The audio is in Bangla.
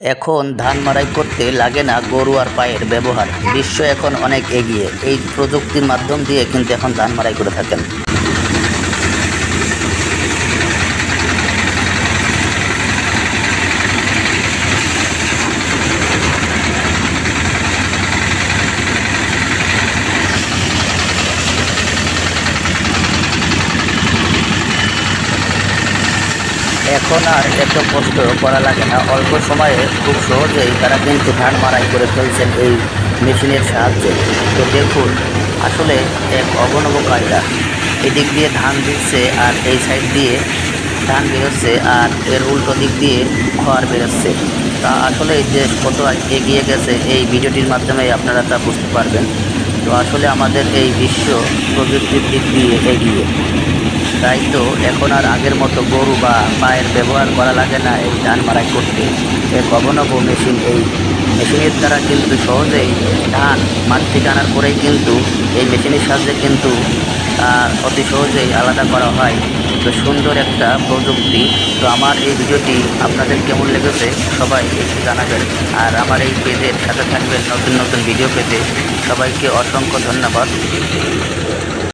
এখন ধান মাড়াই করতে লাগে না গরু আর পায়ের ব্যবহার। বিশ্ব এখন অনেক এগিয়ে, এই প্রযুক্তির মাধ্যম দিয়ে কিন্তু এখন ধান মাড়াই করে থাকেন। এখন আর এত কষ্ট করা লাগে না, অল্প সময়ে খুব সহজেই তারা কিন্তু ধান মাড়াই করে ফেলছেন এই মেশিনের সাহায্যে। তো দেখুন, আসলে এক অভিনব কায়দা। এদিক দিয়ে ধান দিচ্ছে আর এই সাইড দিয়ে ধান বেরোচ্ছে, আর এর উল্টো দিক দিয়ে খড় বেরোচ্ছে। তা আসলে যে কত এগিয়ে গেছে এই ভিডিওটির মাধ্যমে আপনারা তা বুঝতে পারবেন। তো আসলে আমাদের এই বিশ্ব প্রযুক্তির দিক দিয়ে এগিয়ে, তাই তো এখন আর আগের মতো গরু বা পায়ের ব্যবহার করা লাগে না এই ধান মাড়াই করতে। এক অভিনব মেশিন, এই মেশিনের দ্বারা কিন্তু সহজেই ধান মাঠ থেকে আনার পরেই কিন্তু এই মেশিনের সাহায্যে কিন্তু অতি সহজেই আলাদা করা হয়। তো সুন্দর একটা প্রযুক্তি। তো আমার এই ভিডিওটি আপনাদের কেমন লেগেছে সবাই একটু জানাবেন, আর আমার এই পেজের সাথে থাকবেন নতুন নতুন ভিডিও পেতে। সবাইকে অসংখ্য ধন্যবাদ।